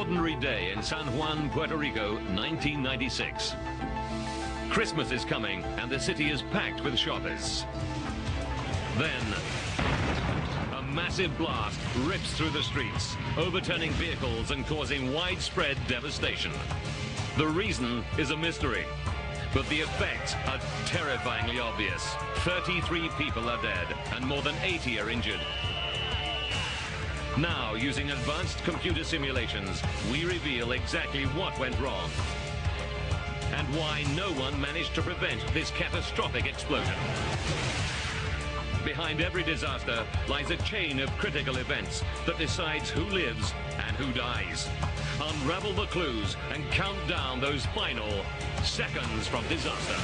ordinary day in San Juan, Puerto Rico, 1996. Christmas is coming and the city is packed with shoppers. Then, a massive blast rips through the streets, overturning vehicles and causing widespread devastation. The reason is a mystery, but the effects are terrifyingly obvious. 33 people are dead and more than 80 are injured. Now, using advanced computer simulations, we reveal exactly what went wrong and why no one managed to prevent this catastrophic explosion. Behind every disaster lies a chain of critical events that decides who lives and who dies. Unravel the clues and count down those final seconds from disaster.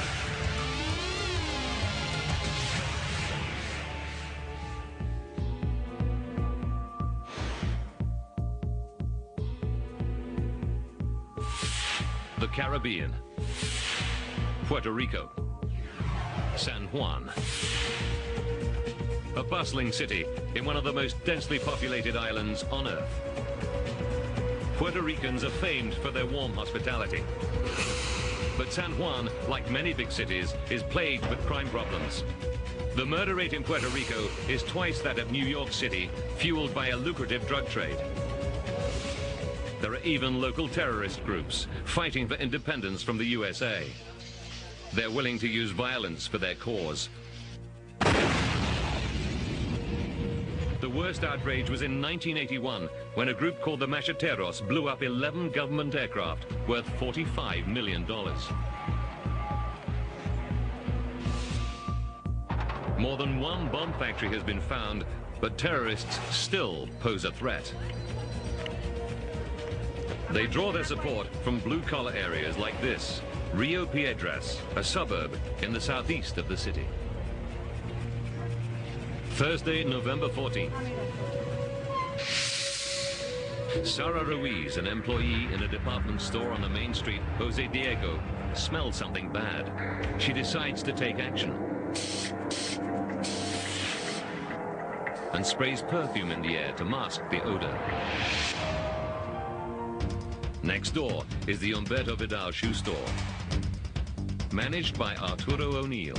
The Caribbean, Puerto Rico, San Juan. A bustling city in one of the most densely populated islands on Earth. Puerto Ricans are famed for their warm hospitality. But San Juan, like many big cities, is plagued with crime problems. The murder rate in Puerto Rico is twice that of New York City, fueled by a lucrative drug trade. There are even local terrorist groups fighting for independence from the USA. They're willing to use violence for their cause. The worst outrage was in 1981, when a group called the Macheteros blew up 11 government aircraft worth $45 million. More than one bomb factory has been found, but terrorists still pose a threat. They draw their support from blue-collar areas like this, Rio Piedras, a suburb in the southeast of the city. Thursday, November 14th. Sara Ruiz, an employee in a department store on the main street, Jose Diego, smells something bad. She decides to take action and sprays perfume in the air to mask the odor. Next door is the Humberto Vidal shoe store, managed by Arturo O'Neill.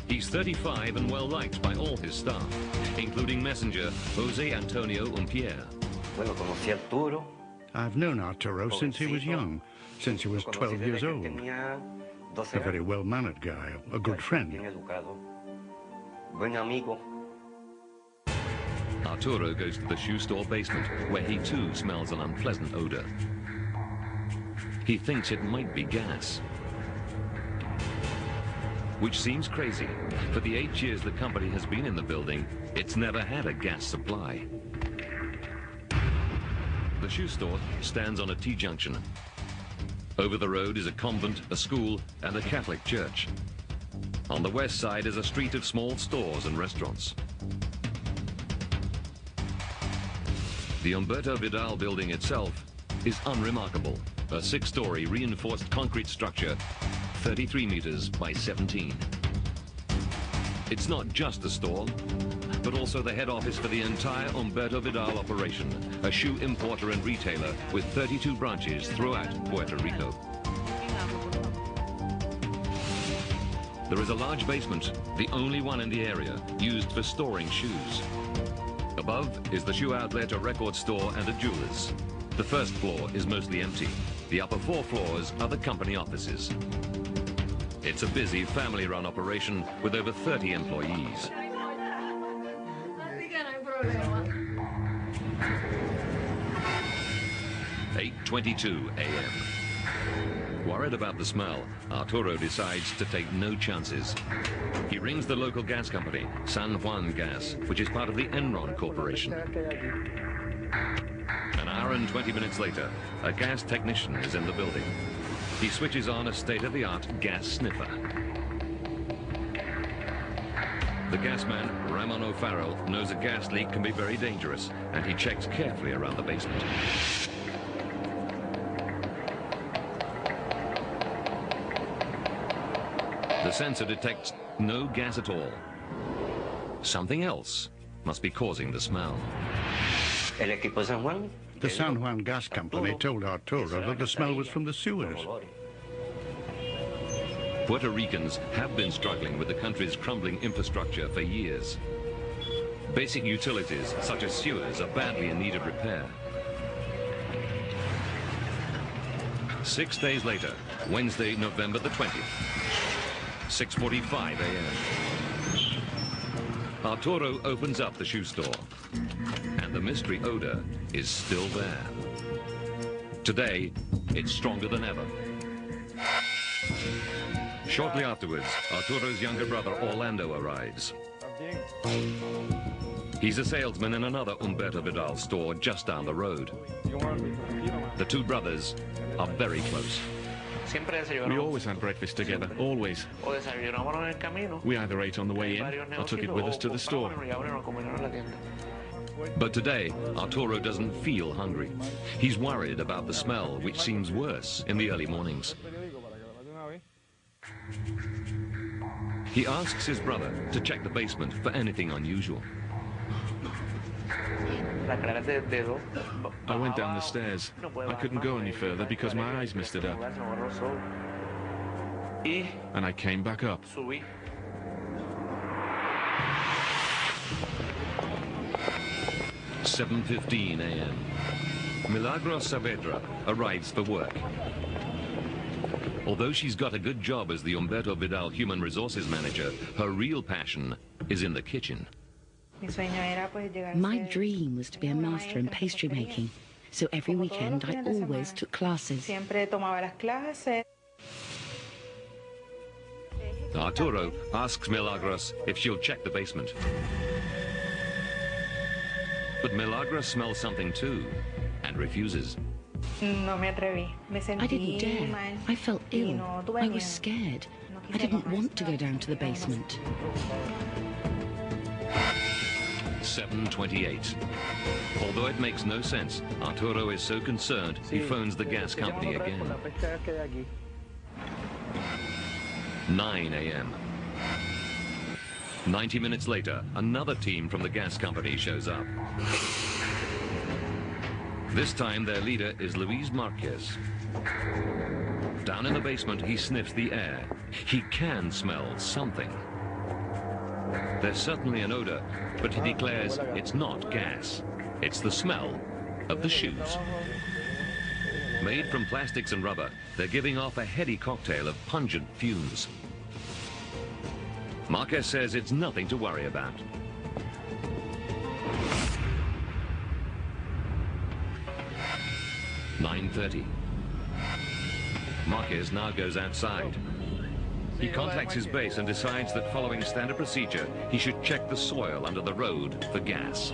He's 35 and well-liked by all his staff, including messenger Jose Antonio Umpier. I've known Arturo since he was young, since he was 12 years old. A very well-mannered guy, a good friend. Arturo goes to the shoe store basement, where he too smells an unpleasant odor. He thinks it might be gas, which seems crazy. For the 8 years the company has been in the building, it's never had a gas supply. The shoe store stands on a T-junction. Over the road is a convent, a school, and a Catholic church. On the west side is a street of small stores and restaurants. The Humberto Vidal building itself is unremarkable. A 6-story reinforced concrete structure, 33 meters by 17. It's not just a store, but also the head office for the entire Humberto Vidal operation, a shoe importer and retailer with 32 branches throughout Puerto Rico. There is a large basement, the only one in the area, used for storing shoes. Above is the shoe outlet, a record store, and a jeweler's. The first floor is mostly empty. The upper 4 floors are the company offices. It's a busy family-run operation with over 30 employees. 8:22 a.m. Worried about the smell, Arturo decides to take no chances. He rings the local gas company, San Juan Gas, which is part of the Enron Corporation. An hour and 20 minutes later, a gas technician is in the building. He switches on a state-of-the-art gas sniffer. The gasman, Ramon O'Farrell, knows a gas leak can be very dangerous, and he checks carefully around the basement. The sensor detects no gas at all. Something else must be causing the smell. El equipo de San Juan The San Juan gas company told Arturo that the smell was from the sewers. Puerto Ricans have been struggling with the country's crumbling infrastructure for years. Basic utilities, such as sewers, are badly in need of repair. 6 days later, Wednesday, November the 20th, 6:45 a.m. Arturo opens up the shoe store, and the mystery odor is still there. Today, it's stronger than ever. Shortly afterwards, Arturo's younger brother Orlando arrives. He's a salesman in another Humberto Vidal store just down the road. The two brothers are very close. We always had breakfast together, always. We either ate on the way in or took it with us to the store. But today, Arturo doesn't feel hungry. He's worried about the smell, which seems worse in the early mornings. He asks his brother to check the basement for anything unusual. I went down the stairs. I couldn't go any further because my eyes misted up. And I came back up. 7:15 a.m. Milagros Saavedra arrives for work. Although she's got a good job as the Humberto Vidal Human Resources Manager, her real passion is in the kitchen. My dream was to be a master in pastry making, so every weekend I always took classes. Arturo asks Milagros if she'll check the basement. But Milagros smells something too and refuses. I didn't dare. I felt ill. I was scared. I didn't want to go down to the basement. 7:28. Although it makes no sense, Arturo is so concerned he phones the gas company again. 9 a.m. 90 minutes later, another team from the gas company shows up. This time their leader is Luis Marquez. Down in the basement, he sniffs the air. He can smell something. There's certainly an odor, but he declares it's not gas. It's the smell of the shoes. Made from plastics and rubber, they're giving off a heady cocktail of pungent fumes. Marquez says it's nothing to worry about. "9:30. Marquez now goes outside. He contacts his base and decides that following standard procedure, he should check the soil under the road for gas.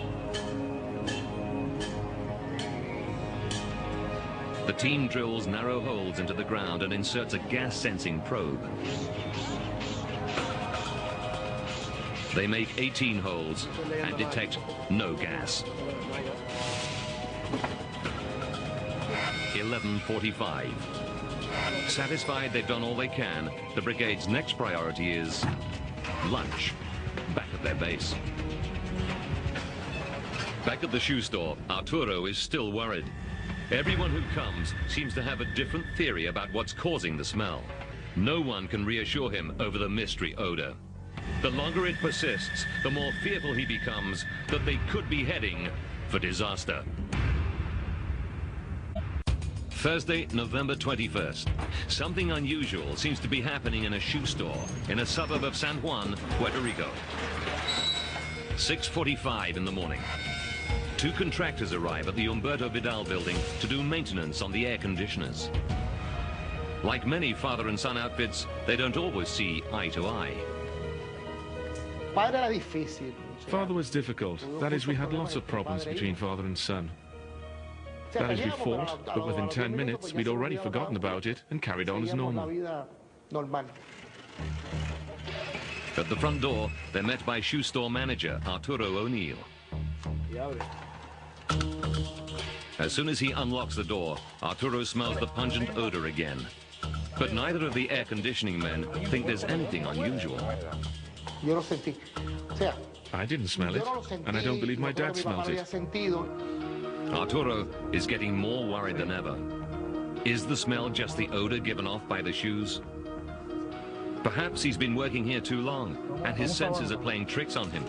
The team drills narrow holes into the ground and inserts a gas-sensing probe. They make 18 holes and detect no gas. 11:45. Satisfied they've done all they can, the brigade's next priority is lunch, back at their base. Back at the shoe store, Arturo is still worried. Everyone who comes seems to have a different theory about what's causing the smell. No one can reassure him over the mystery odor. The longer it persists, the more fearful he becomes that they could be heading for disaster. Thursday, November 21st. Something unusual seems to be happening in a shoe store in a suburb of San Juan, Puerto Rico. 6:45 in the morning. Two contractors arrive at the Humberto Vidal building to do maintenance on the air conditioners. Like many father and son outfits, they don't always see eye to eye. Father was difficult. That is, we had lots of problems between father and son. That is, we fought, but within 10 minutes, we'd already forgotten about it and carried on as normal. At the front door, they're met by shoe store manager Arturo O'Neill. As soon as he unlocks the door, Arturo smells the pungent odor again. But neither of the air conditioning men think there's anything unusual. I didn't smell it, and I don't believe my dad smelled it. Arturo is getting more worried than ever. Is the smell just the odor given off by the shoes? Perhaps he's been working here too long, and his senses are playing tricks on him.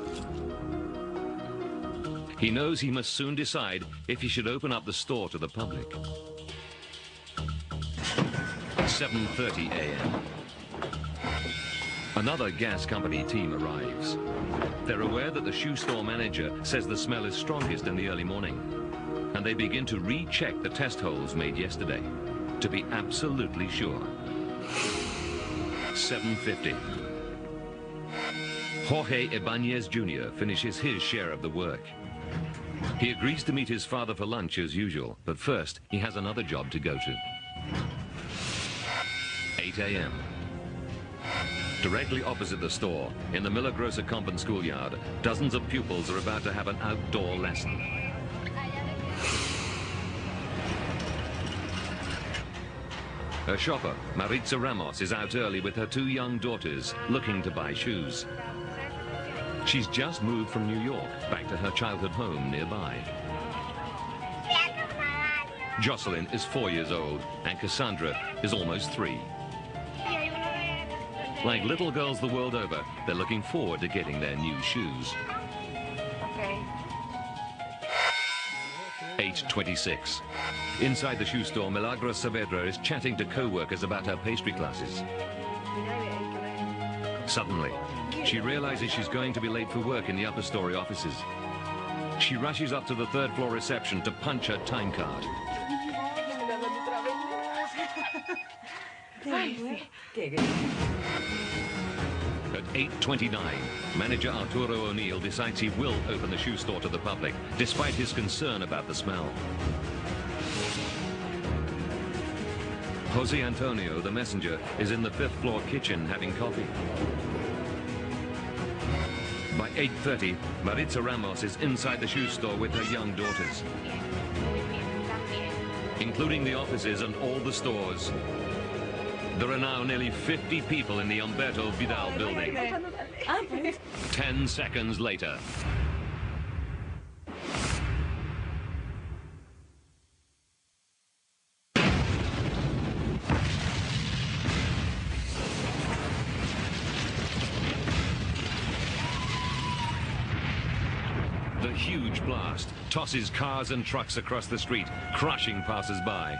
He knows he must soon decide if he should open up the store to the public. 7:30 a.m. Another gas company team arrives. They're aware that the shoe store manager says the smell is strongest in the early morning, and they begin to recheck the test holes made yesterday to be absolutely sure. 7:50. Jorge Ibanez Jr. finishes his share of the work. He agrees to meet his father for lunch as usual, but first he has another job to go to. 8 a.m. Directly opposite the store, in the Milagrosa Convent schoolyard, dozens of pupils are about to have an outdoor lesson. Her shopper, Maritza Ramos, is out early with her 2 young daughters, looking to buy shoes. She's just moved from New York, back to her childhood home nearby. Jocelyn is 4 years old, and Cassandra is almost 3. Like little girls the world over, they're looking forward to getting their new shoes. 8:26. Inside the shoe store, Milagros Saavedra is chatting to co-workers about her pastry classes. Suddenly, she realizes she's going to be late for work in the upper story offices. She rushes up to the 3rd floor reception to punch her time card. At 8:29, manager Arturo O'Neill decides he will open the shoe store to the public, despite his concern about the smell. Jose Antonio, the messenger, is in the 5th floor kitchen having coffee. By 8:30, Maritza Ramos is inside the shoe store with her young daughters. Including the offices and all the stores, there are now nearly 50 people in the Humberto Vidal building. 10 seconds later. The huge blast tosses cars and trucks across the street, crushing passers-by.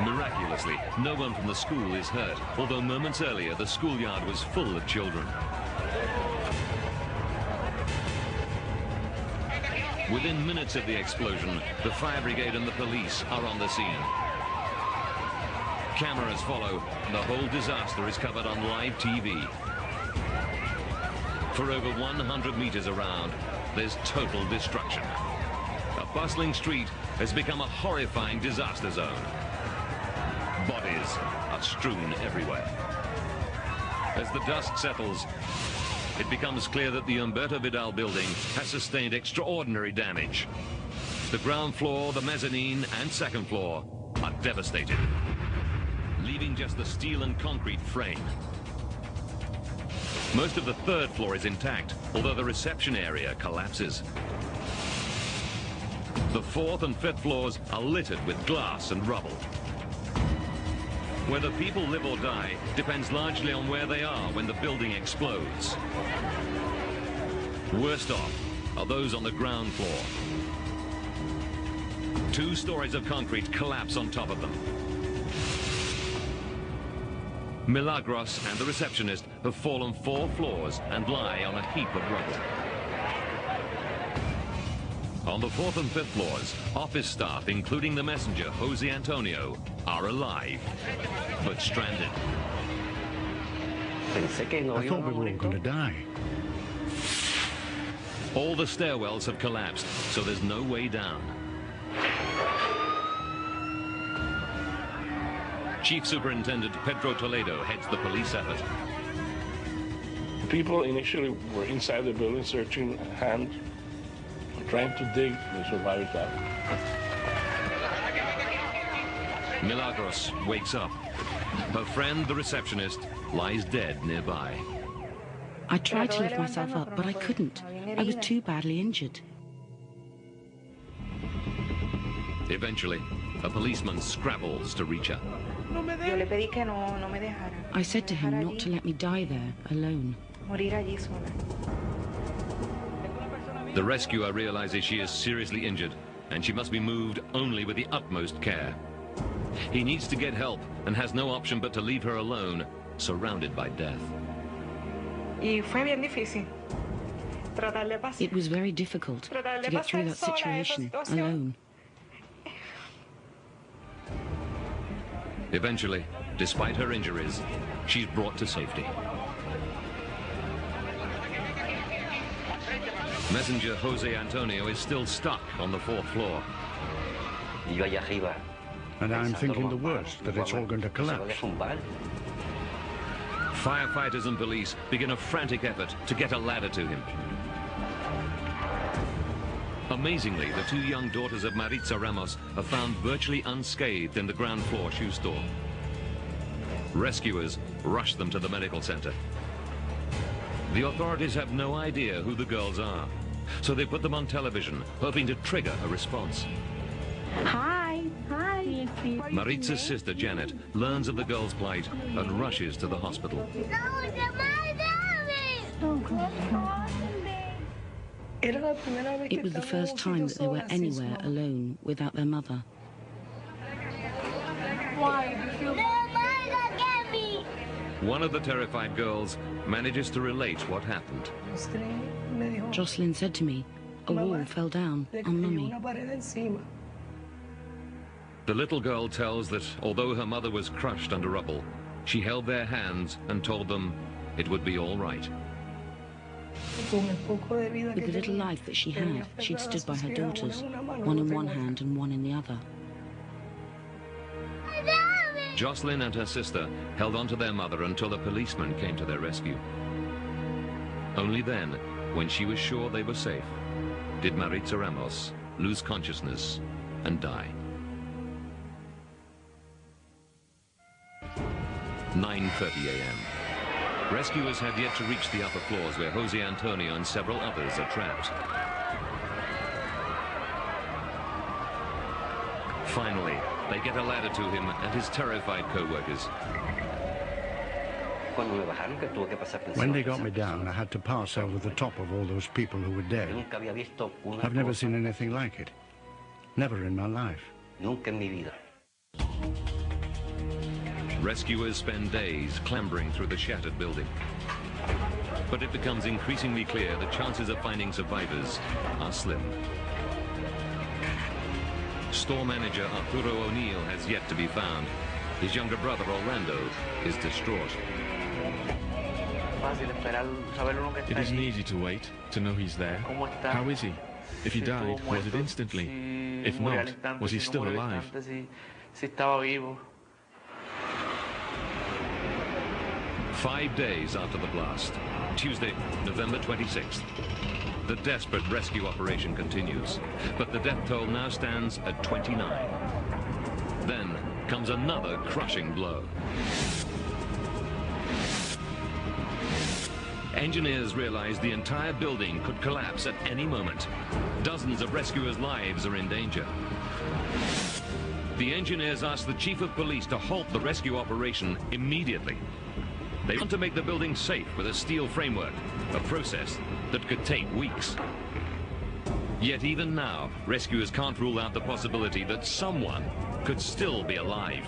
Miraculously, no one from the school is hurt, although moments earlier the schoolyard was full of children. Within minutes of the explosion, the fire brigade and the police are on the scene. Cameras follow, and the whole disaster is covered on live TV. For over 100 meters around, there's total destruction. A bustling street has become a horrifying disaster zone. Bodies are strewn everywhere. As the dust settles, it becomes clear that the Humberto Vidal building has sustained extraordinary damage. The ground floor, the mezzanine, and 2nd floor are devastated, leaving just the steel and concrete frame. Most of the 3rd floor is intact, although the reception area collapses. The 4th and 5th floors are littered with glass and rubble. Whether people live or die depends largely on where they are when the building explodes. Worst off are those on the ground floor. 2 stories of concrete collapse on top of them. Milagros and the receptionist have fallen 4 floors and lie on a heap of rubble. On the 4th and 5th floors, office staff, including the messenger, Jose Antonio, are alive, but stranded. I thought we were all going to die. All the stairwells have collapsed, so there's no way down. Chief Superintendent Pedro Toledo heads the police effort. People initially were inside the building searching hand, trying to dig the survivors out. Milagros wakes up. Her friend, the receptionist, lies dead nearby. I tried to lift myself up, but I couldn't. I was too badly injured. Eventually, a policeman scrabbles to reach her. I said to him not to let me die there, alone. The rescuer realizes she is seriously injured, and she must be moved only with the utmost care. He needs to get help and has no option but to leave her alone, surrounded by death. It was very difficult to get through that situation alone. Eventually, despite her injuries, she's brought to safety. Messenger Jose Antonio is still stuck on the 4th floor. And I'm thinking the worst, that it's all going to collapse. Firefighters and police begin a frantic effort to get a ladder to him. Amazingly, the 2 young daughters of Maritza Ramos are found virtually unscathed in the ground floor shoe store. Rescuers rush them to the medical center. The authorities have no idea who the girls are, so they put them on television, hoping to trigger a response. Hi. Maritza's sister, Janet, learns of the girls' plight and rushes to the hospital. It was the first time that they were anywhere alone without their mother. One of the terrified girls manages to relate what happened. Jocelyn said to me, a wall fell down on Mummy. The little girl tells that although her mother was crushed under rubble, she held their hands and told them it would be all right. With the little life that she had, she'd stood by her daughters, one in one hand and one in the other. Jocelyn and her sister held on to their mother until a policeman came to their rescue. Only then, when she was sure they were safe, did Maritza Ramos lose consciousness and die. 9:30 a.m. Rescuers have yet to reach the upper floors where Jose Antonio and several others are trapped. Finally, they get a ladder to him and his terrified co-workers. When they got me down, I had to pass over the top of all those people who were dead. I've never seen anything like it. Never in my life. Rescuers spend days clambering through the shattered building. But it becomes increasingly clear the chances of finding survivors are slim. Store manager Arturo O'Neill has yet to be found. His younger brother Orlando is distraught. It isn't easy to wait, to know he's there. How is he? If he died, was it instantly? If not, was he still alive? 5 days after the blast, Tuesday, November 26th. The desperate rescue operation continues, but the death toll now stands at 29. Then comes another crushing blow. Engineers realize the entire building could collapse at any moment. Dozens of rescuers' lives are in danger. The engineers ask the chief of police to halt the rescue operation immediately. They want to make the building safe with a steel framework, a process that could take weeks. Yet even now, rescuers can't rule out the possibility that someone could still be alive.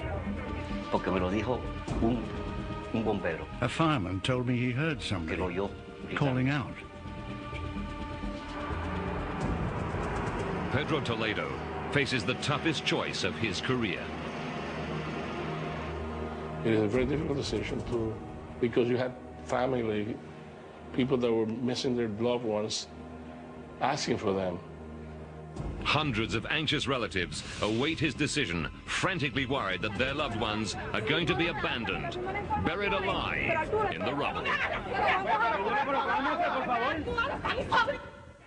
A fireman told me he heard somebody calling out. Pedro Toledo faces the toughest choice of his career. It is a very difficult decision because you had family, people that were missing their loved ones, asking for them. Hundreds of anxious relatives await his decision, frantically worried that their loved ones are going to be abandoned, buried alive in the rubble.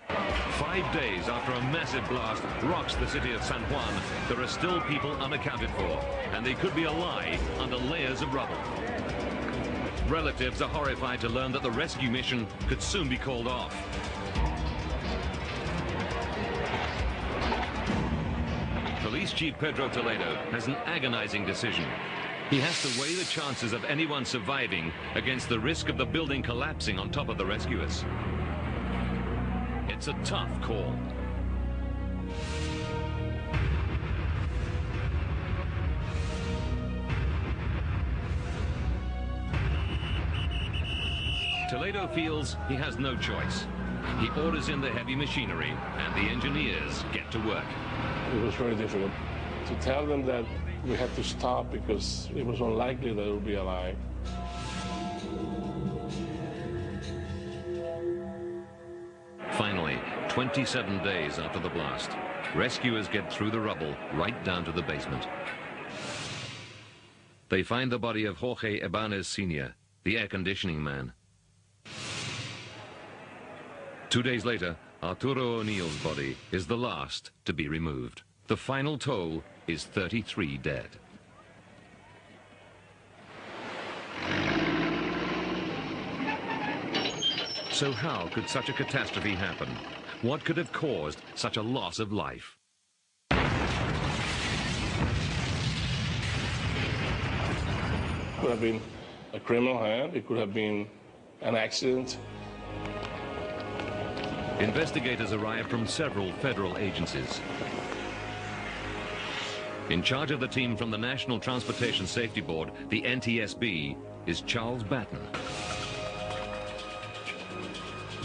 5 days after a massive blast rocks the city of San Juan, there are still people unaccounted for, and they could be alive under layers of rubble. relatives are horrified to learn that the rescue mission could soon be called off. Police Chief Pedro Toledo has an agonizing decision. He has to weigh the chances of anyone surviving against the risk of the building collapsing on top of the rescuers. It's a tough call. Toledo feels he has no choice. He orders in the heavy machinery, and the engineers get to work. It was very difficult to tell them that we had to stop because it was unlikely that they would be alive. Finally, 27 days after the blast, rescuers get through the rubble right down to the basement. They find the body of Jorge Ibanez Sr., the air conditioning man. 2 days later, Arturo O'Neill's body is the last to be removed. The final toll is 33 dead. So how could such a catastrophe happen? What could have caused such a loss of life? It could have been a criminal hand. It could have been an accident. Investigators arrived from several federal agencies. In charge of the team from the National Transportation Safety Board, the NTSB, is Charles Batten.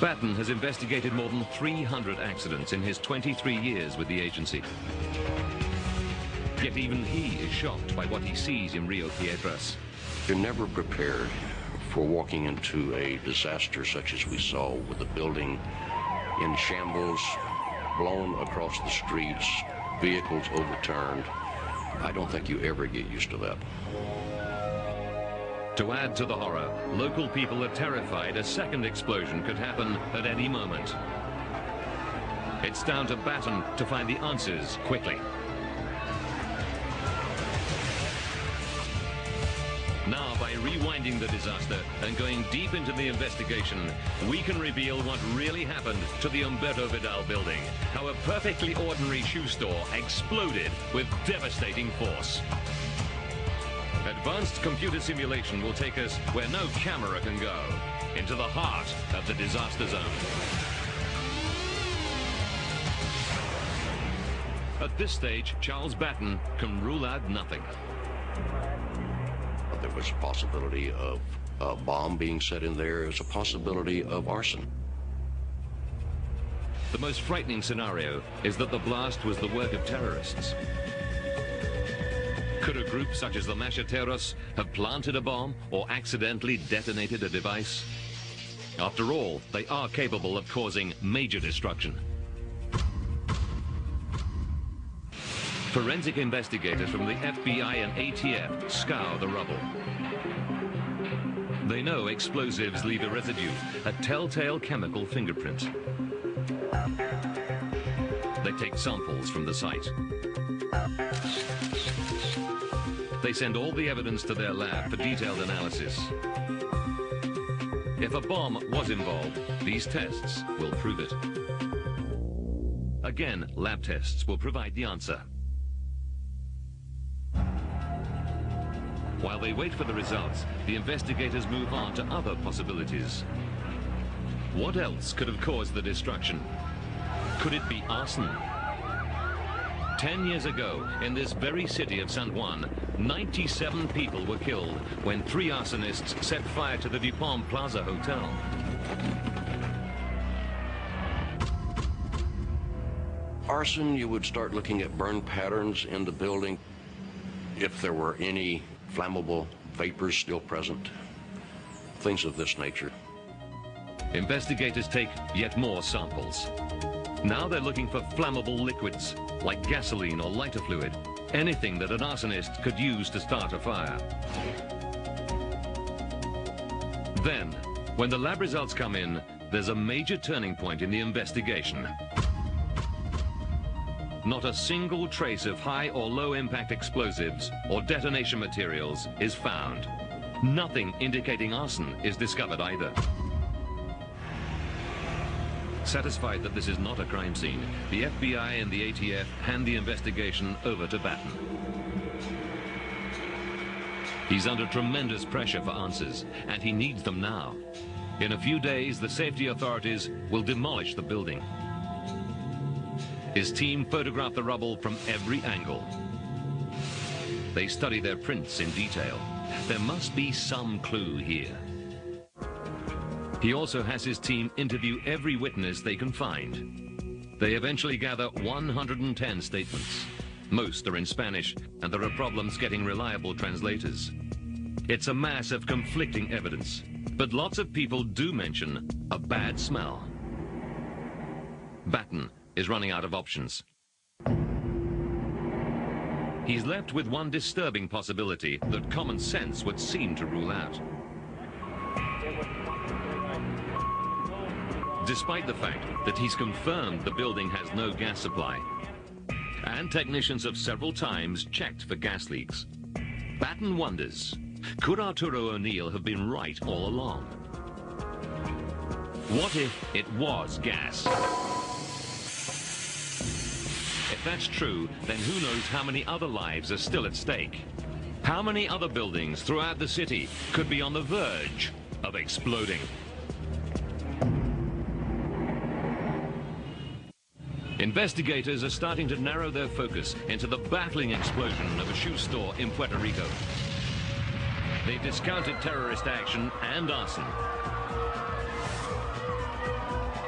Batten has investigated more than 300 accidents in his 23 years with the agency. Yet even he is shocked by what he sees in Rio Piedras. You're never prepared for walking into a disaster such as we saw with the building in shambles, blown across the streets, vehicles overturned. I don't think you ever get used to that. To add to the horror, local people are terrified a second explosion could happen at any moment. It's down to Batten to find the answers quickly. Now, by rewinding the disaster and going deep into the investigation, we can reveal what really happened to the Humberto Vidal building, how a perfectly ordinary shoe store exploded with devastating force. Advanced computer simulation will take us where no camera can go, into the heart of the disaster zone. At this stage, Charles Batten can rule out nothing. There was a possibility of a bomb being set in there. There's a possibility of arson. The most frightening scenario is that the blast was the work of terrorists. Could a group such as the Macheteros have planted a bomb or accidentally detonated a device? After all, they are capable of causing major destruction. Forensic investigators from the FBI and ATF scour the rubble. They know explosives leave a residue, a telltale chemical fingerprint. They take samples from the site. They send all the evidence to their lab for detailed analysis. If a bomb was involved, these tests will prove it. Again, lab tests will provide the answer. While they wait for the results, the investigators move on to other possibilities. What else could have caused the destruction? Could it be arson? 10 years ago, in this very city of San Juan, 97 people were killed when 3 arsonists set fire to the Dupont Plaza Hotel. Arson, you would start looking at burn patterns in the building. If there were any flammable vapors still present, things of this nature. Investigators take yet more samples. Now they're looking for flammable liquids, like gasoline or lighter fluid, anything that an arsonist could use to start a fire. Then, when the lab results come in, there's a major turning point in the investigation. Not a single trace of high or low impact explosives or detonation materials is found. Nothing indicating arson is discovered either. Satisfied that this is not a crime scene, the FBI and the ATF hand the investigation over to Batten. He's under tremendous pressure for answers, and he needs them now. In a few days, the safety authorities will demolish the building. His team photograph the rubble from every angle. They study their prints in detail. There must be some clue here. He also has his team interview every witness they can find. They eventually gather 110 statements. Most are in Spanish, and there are problems getting reliable translators. It's a mass of conflicting evidence, but lots of people do mention a bad smell. Batten is running out of options. He's left with one disturbing possibility that common sense would seem to rule out. Despite the fact that he's confirmed the building has no gas supply, and technicians have several times checked for gas leaks, Batten wonders, could Arturo O'Neill have been right all along? What if it was gas? If that's true, then who knows how many other lives are still at stake? How many other buildings throughout the city could be on the verge of exploding? Investigators are starting to narrow their focus into the baffling explosion of a shoe store in Puerto Rico. They discounted terrorist action and arson.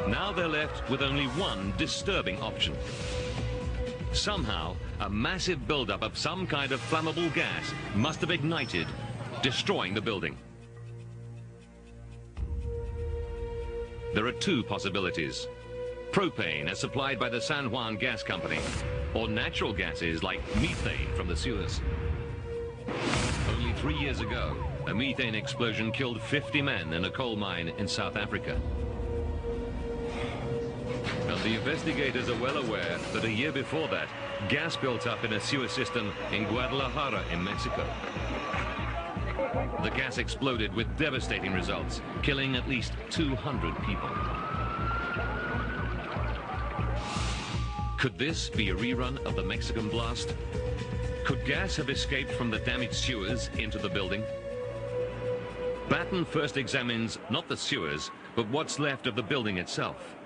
Now they're left with only one disturbing option. Somehow, a massive buildup of some kind of flammable gas must have ignited, destroying the building. There are two possibilities. Propane as supplied by the San Juan gas company, or natural gases like methane from the sewers. Only 3 years ago, a methane explosion killed 50 men in a coal mine in South Africa. And the investigators are well aware that a year before that, gas built up in a sewer system in Guadalajara in Mexico. The gas exploded with devastating results, killing at least 200 people. Could this be a rerun of the Mexican blast? Could gas have escaped from the damaged sewers into the building? Batten first examines not the sewers, but what's left of the building itself.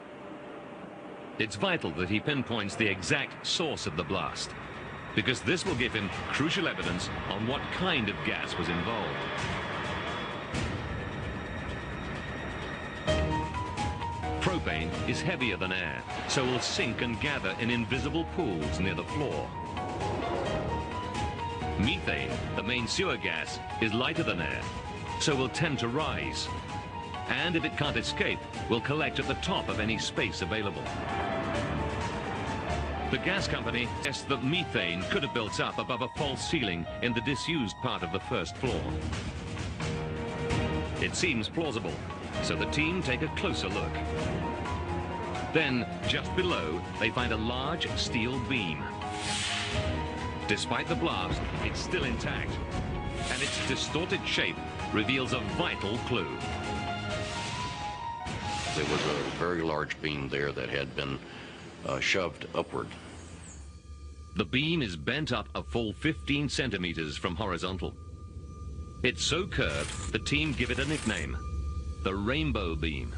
It's vital that he pinpoints the exact source of the blast, because this will give him crucial evidence on what kind of gas was involved. Propane is heavier than air, so will sink and gather in invisible pools near the floor. Methane, the main sewer gas, is lighter than air, so will tend to rise. And if it can't escape, will collect at the top of any space available. The gas company guessed that methane could have built up above a false ceiling in the disused part of the first floor. It seems plausible, so the team take a closer look. Then, just below, they find a large steel beam. Despite the blast, it's still intact, and its distorted shape reveals a vital clue. There was a very large beam there that had been shoved upward. The beam is bent up a full 15 centimeters from horizontal. It's so curved, the team give it a nickname, the rainbow beam.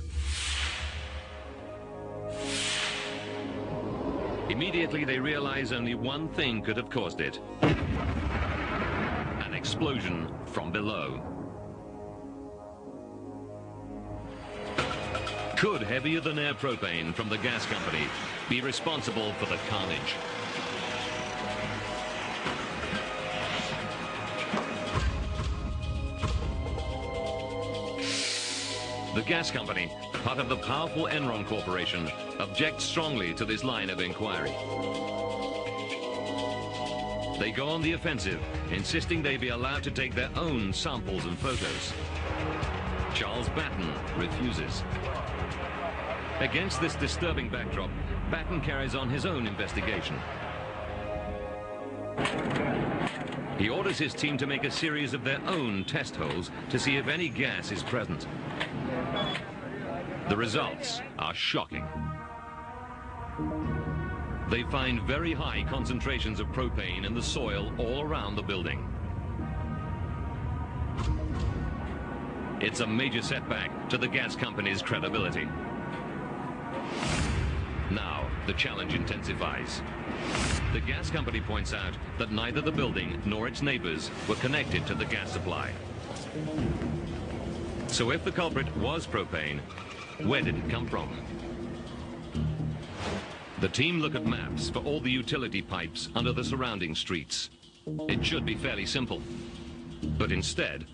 Immediately they realize only one thing could have caused it: an explosion from below. Could heavier-than-air propane from the gas company be responsible for the carnage? The gas company, part of the powerful Enron Corporation, objects strongly to this line of inquiry. They go on the offensive, insisting they be allowed to take their own samples and photos. Charles Batten refuses. Against this disturbing backdrop, Batten carries on his own investigation. He orders his team to make a series of their own test holes to see if any gas is present. The results are shocking. They find very high concentrations of propane in the soil all around the building. It's a major setback to the gas company's credibility. Now, the challenge intensifies. The gas company points out that neither the building nor its neighbors were connected to the gas supply. So if the culprit was propane, where did it come from? The team look at maps for all the utility pipes under the surrounding streets. It should be fairly simple, but instead,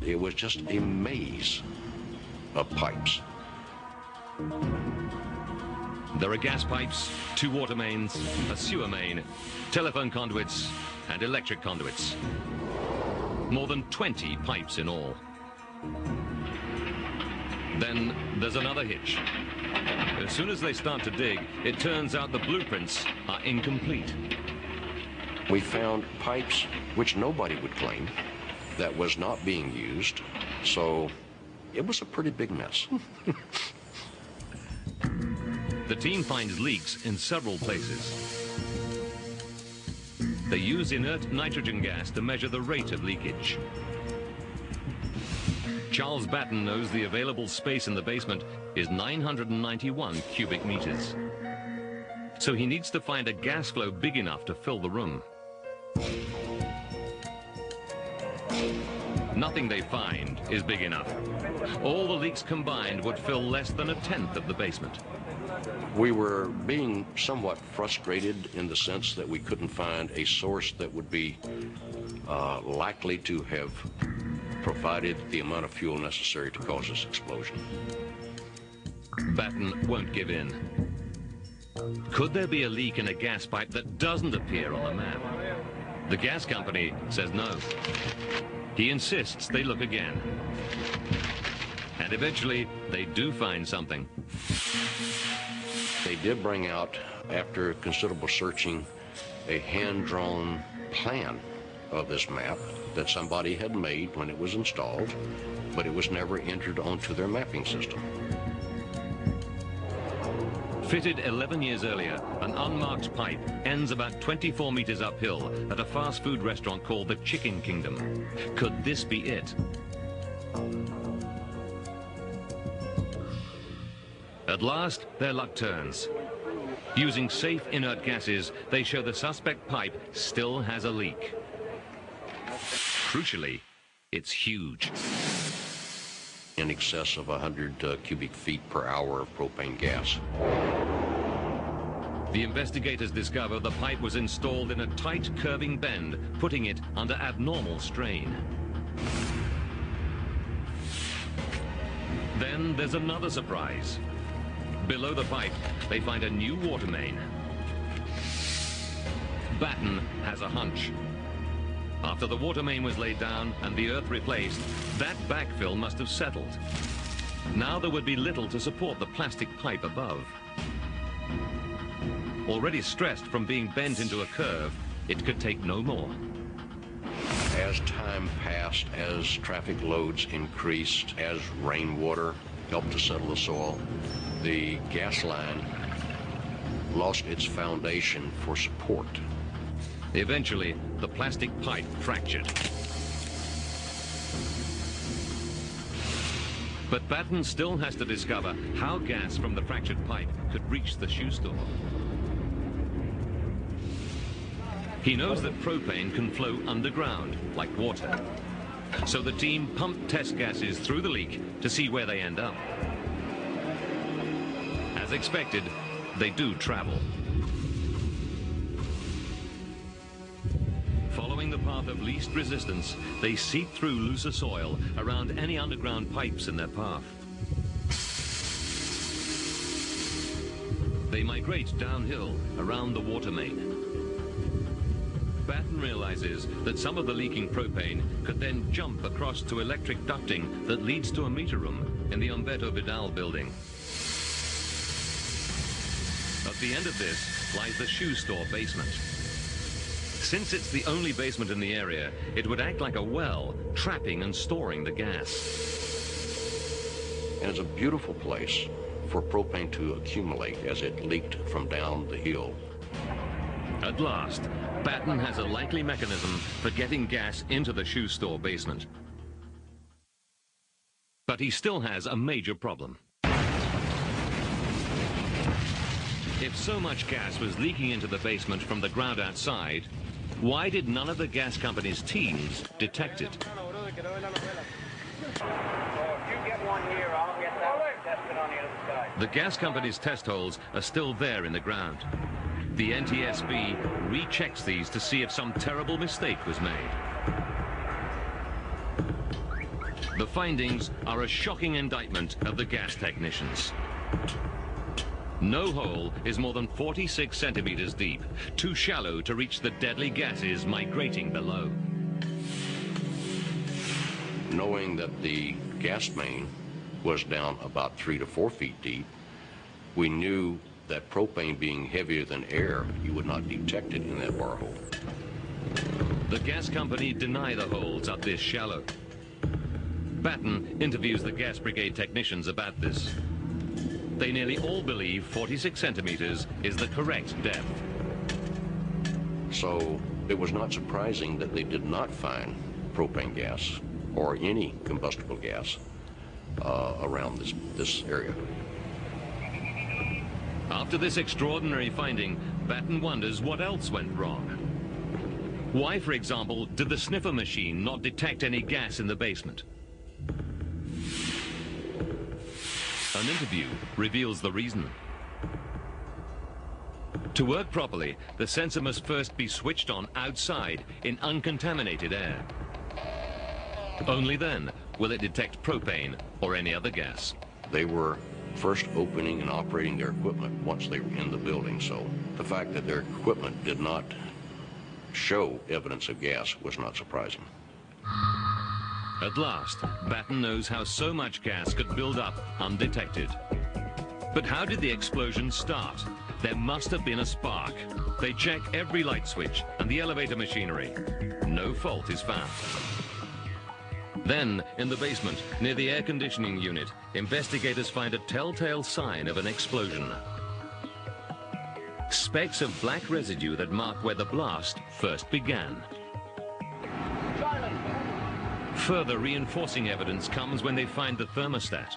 it was just a maze of pipes. There are gas pipes, 2 water mains, a sewer main, telephone conduits, and electric conduits. More than 20 pipes in all. Then there's another hitch. As soon as they start to dig, it turns out the blueprints are incomplete. We found pipes which nobody would claim that was not being used, so it was a pretty big mess. The team finds leaks in several places. They use inert nitrogen gas to measure the rate of leakage. Charles Batten knows the available space in the basement is 991 cubic meters. So he needs to find a gas flow big enough to fill the room. Nothing they find is big enough. All the leaks combined would fill less than 1/10 of the basement. We were being somewhat frustrated in the sense that we couldn't find a source that would be likely to have provided the amount of fuel necessary to cause this explosion. Batten won't give in. Could there be a leak in a gas pipe that doesn't appear on the map? The gas company says no. He insists they look again. And eventually, they do find something. They did bring out, after considerable searching, a hand-drawn plan of this map that somebody had made when it was installed, but it was never entered onto their mapping system. Fitted 11 years earlier, an unmarked pipe ends about 24 meters uphill at a fast food restaurant called the Chicken Kingdom. Could this be it? At last, their luck turns. Using safe inert gases, they show the suspect pipe still has a leak. Crucially, it's huge. In excess of 100 cubic feet per hour of propane gas. The investigators discover the pipe was installed in a tight curving bend, putting it under abnormal strain. Then there's another surprise. Below the pipe, they find a new water main. Batten has a hunch. After the water main was laid down and the earth replaced, that backfill must have settled. Now there would be little to support the plastic pipe above. Already stressed from being bent into a curve, it could take no more. As time passed, as traffic loads increased, as rainwater helped to settle the soil, the gas line lost its foundation for support. Eventually, the plastic pipe fractured. But Batten still has to discover how gas from the fractured pipe could reach the shoe store. He knows that propane can flow underground, like water. So the team pumped test gases through the leak to see where they end up. As expected, they do travel. Following the path of least resistance, they seep through looser soil around any underground pipes in their path. They migrate downhill around the water main. Batten realizes that some of the leaking propane could then jump across to electric ducting that leads to a meter room in the Humberto Vidal building. At the end of this lies the shoe store basement. Since it's the only basement in the area, it would act like a well, trapping and storing the gas. And it's a beautiful place for propane to accumulate as it leaked from down the hill. At last, Batten has a likely mechanism for getting gas into the shoe store basement. But he still has a major problem. If so much gas was leaking into the basement from the ground outside, why did none of the gas company's teams detect it? The gas company's test holes are still there in the ground. The NTSB rechecks these to see if some terrible mistake was made. The findings are a shocking indictment of the gas technicians. No hole is more than 46 centimeters deep, too shallow to reach the deadly gases migrating below. Knowing that the gas main was down about 3 to 4 feet deep, we knew that propane being heavier than air, you would not detect it in that bar hole. The gas company deny the holes up this shallow. Batten interviews the gas brigade technicians about this. They nearly all believe 46 centimeters is the correct depth. So it was not surprising that they did not find propane gas or any combustible gas around this area. After this extraordinary finding, Batten wonders what else went wrong. Why, for example, did the sniffer machine not detect any gas in the basement? An interview reveals the reason. To work properly, the sensor must first be switched on outside in uncontaminated air. Only then will it detect propane or any other gas. They were first opening and operating their equipment once they were in the building, so the fact that their equipment did not show evidence of gas was not surprising. At last, Batten knows how so much gas could build up undetected. But how did the explosion start? There must have been a spark. They check every light switch and the elevator machinery. No fault is found. Then, in the basement, near the air conditioning unit, investigators find a telltale sign of an explosion. Specks of black residue that mark where the blast first began. Further reinforcing evidence comes when they find the thermostat.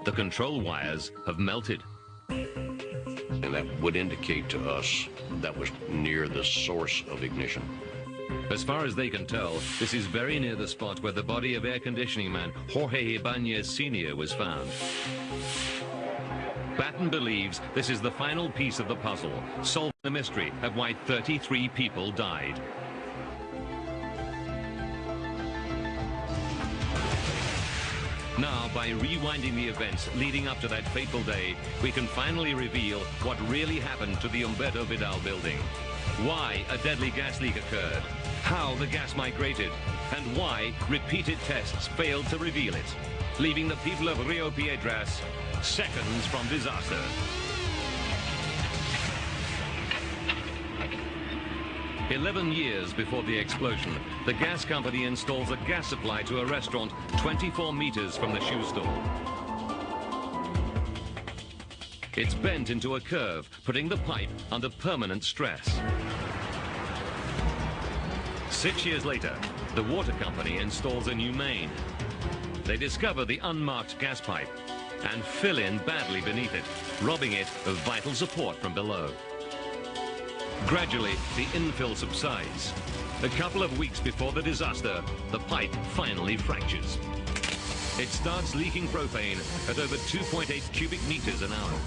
The control wires have melted. And that would indicate to us that was near the source of ignition. As far as they can tell, this is very near the spot where the body of air conditioning man Jorge Ibanez Sr. was found. Batten believes this is the final piece of the puzzle, solving the mystery of why 33 people died. Now, by rewinding the events leading up to that fateful day, we can finally reveal what really happened to the Humberto Vidal building. Why a deadly gas leak occurred, how the gas migrated, and why repeated tests failed to reveal it, leaving the people of Rio Piedras seconds from disaster. "11 years before the explosion, the gas company installs a gas supply to a restaurant 24 meters from the shoe store. It's bent into a curve, putting the pipe under permanent stress. 6 years later, the water company installs a new main. They discover the unmarked gas pipe and fill in badly beneath it, robbing it of vital support from below. Gradually, the infill subsides. A couple of weeks before the disaster, the pipe finally fractures. It starts leaking propane at over 2.8 cubic meters an hour.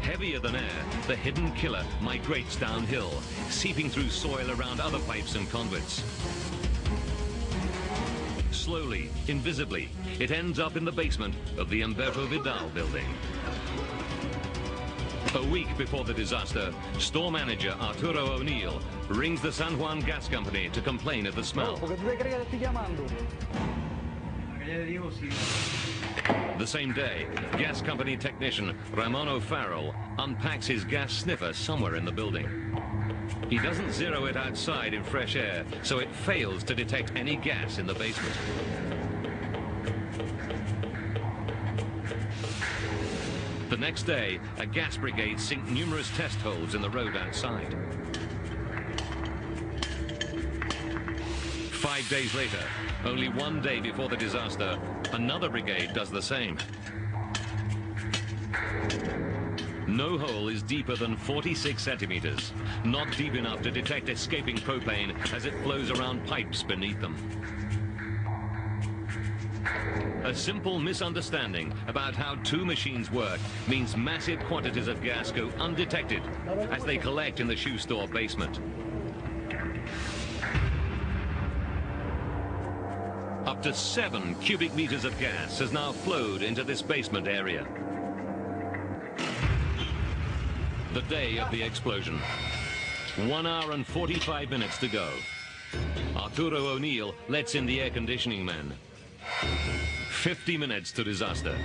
Heavier than air, the hidden killer migrates downhill, seeping through soil around other pipes and conduits. Slowly, invisibly, it ends up in the basement of the Humberto Vidal building. A week before the disaster, store manager Arturo O'Neill rings the San Juan gas company to complain of the smell. The same day, gas company technician Ramon O'Farrell unpacks his gas sniffer somewhere in the building. He doesn't zero it outside in fresh air, so it fails to detect any gas in the basement. The next day, a gas brigade sink numerous test holes in the road outside. 5 days later, only 1 day before the disaster, another brigade does the same. No hole is deeper than 46 centimeters, not deep enough to detect escaping propane as it flows around pipes beneath them. A simple misunderstanding about how two machines work means massive quantities of gas go undetected as they collect in the shoe store basement. Up to 7 cubic meters of gas has now flowed into this basement area. The day of the explosion. 1 hour and 45 minutes to go. Arturo O'Neill lets in the air conditioning men. 50 minutes to disaster.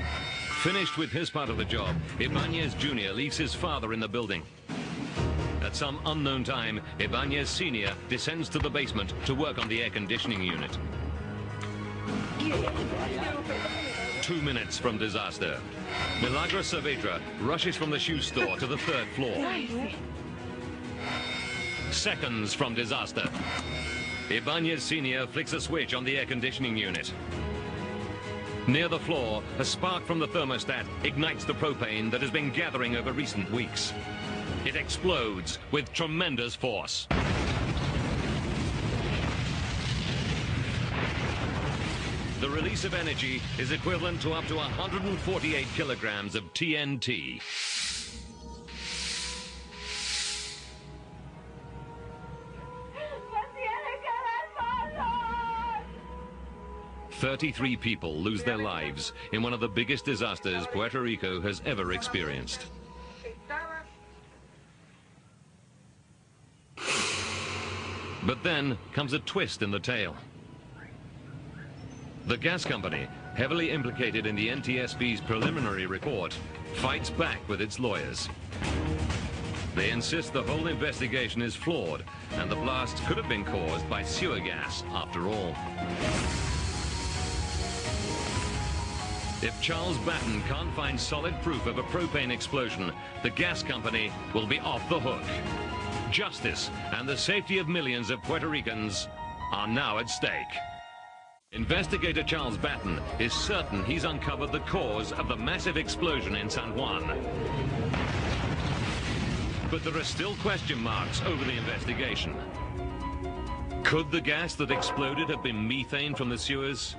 Finished with his part of the job, Ibanez Jr. leaves his father in the building. At some unknown time, Ibanez Sr. descends to the basement to work on the air conditioning unit. 2 minutes from disaster. Milagro Saavedra rushes from the shoe store to the 3rd floor. Seconds from disaster. Ibanez Sr. flicks a switch on the air conditioning unit. Near the floor, a spark from the thermostat ignites the propane that has been gathering over recent weeks. It explodes with tremendous force. The release of energy is equivalent to up to 148 kilograms of TNT. "33 people lose their lives in one of the biggest disasters Puerto Rico has ever experienced. But then comes a twist in the tale. The gas company, heavily implicated in the NTSB's preliminary report, fights back with its lawyers. They insist the whole investigation is flawed and the blast could have been caused by sewer gas after all. If Charles Batten can't find solid proof of a propane explosion, the gas company will be off the hook. Justice and the safety of millions of Puerto Ricans are now at stake. Investigator Charles Batten is certain he's uncovered the cause of the massive explosion in San Juan. But there are still question marks over the investigation. Could the gas that exploded have been methane from the sewers?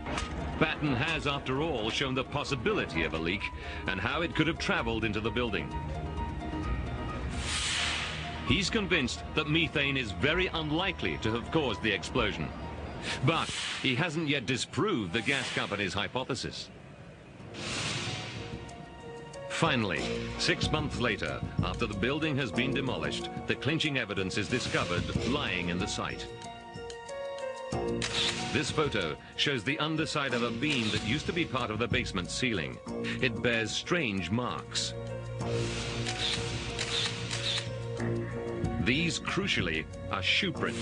Batten has, after all, shown the possibility of a leak and how it could have traveled into the building. He's convinced that methane is very unlikely to have caused the explosion. But he hasn't yet disproved the gas company's hypothesis. Finally, 6 months later, after the building has been demolished, the clinching evidence is discovered lying in the site. This photo shows the underside of a beam that used to be part of the basement ceiling. It bears strange marks. These, crucially, are shoe prints,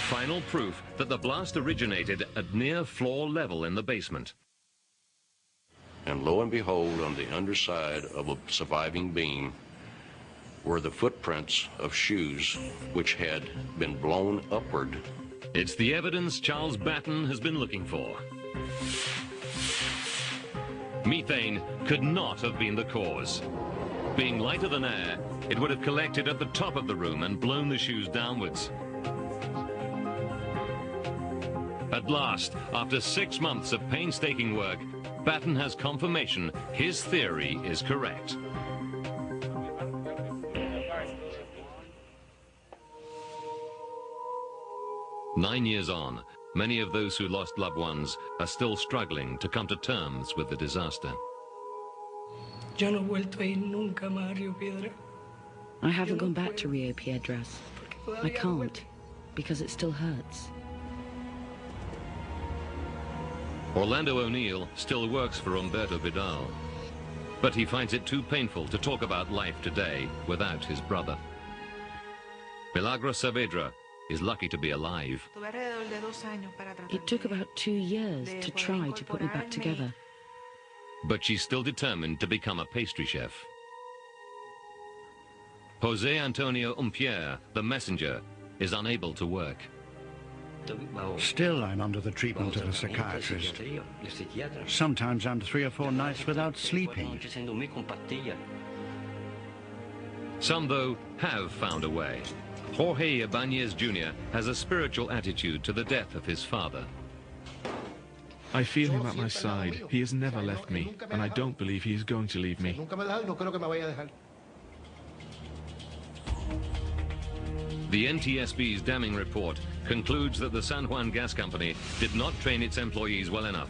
final proof that the blast originated at near floor level in the basement. And lo and behold, on the underside of a surviving beam were the footprints of shoes which had been blown upward. It's the evidence Charles Batten has been looking for. Methane could not have been the cause. Being lighter than air, it would have collected at the top of the room and blown the shoes downwards. At last, after 6 months of painstaking work, Batten has confirmation his theory is correct. Nine years on, many of those who lost loved ones are still struggling to come to terms with the disaster. I haven't gone back to Rio Piedras. I can't, because it still hurts. Orlando O'Neill still works for Humberto Vidal, but he finds it too painful to talk about life today without his brother. Milagros Saavedra is lucky to be alive. It took about 2 years to try to put me back together. But she's still determined to become a pastry chef. Jose Antonio Umpier, the messenger, is unable to work. Still, I'm under the treatment of a psychiatrist. Sometimes I'm 3 or 4 nights without sleeping. Some, though, have found a way. Jorge Ibanez Jr. has a spiritual attitude to the death of his father. I feel him at my side. He has never left me, and I don't believe he is going to leave me. The NTSB's damning report concludes that the San Juan Gas Company did not train its employees well enough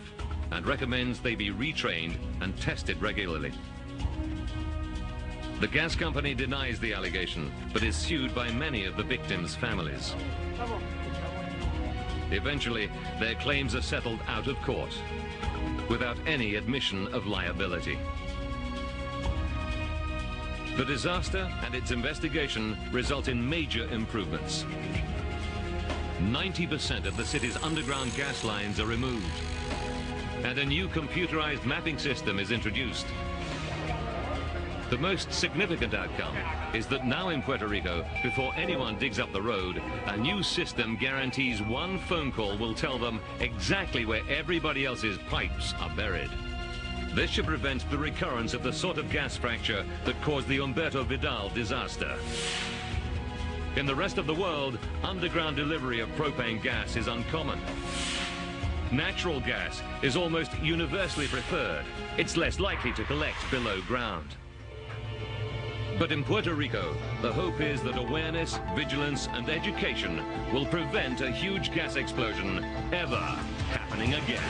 and recommends they be retrained and tested regularly. The gas company denies the allegation, but is sued by many of the victims' families. Eventually, their claims are settled out of court, without any admission of liability. The disaster and its investigation result in major improvements. 90% of the city's underground gas lines are removed, and a new computerized mapping system is introduced. The most significant outcome is that now in Puerto Rico, before anyone digs up the road, a new system guarantees one phone call will tell them exactly where everybody else's pipes are buried. This should prevent the recurrence of the sort of gas fracture that caused the Humberto Vidal disaster. In the rest of the world, underground delivery of propane gas is uncommon. Natural gas is almost universally preferred. It's less likely to collect below ground. But in Puerto Rico, the hope is that awareness, vigilance, and education will prevent a huge gas explosion ever happening again.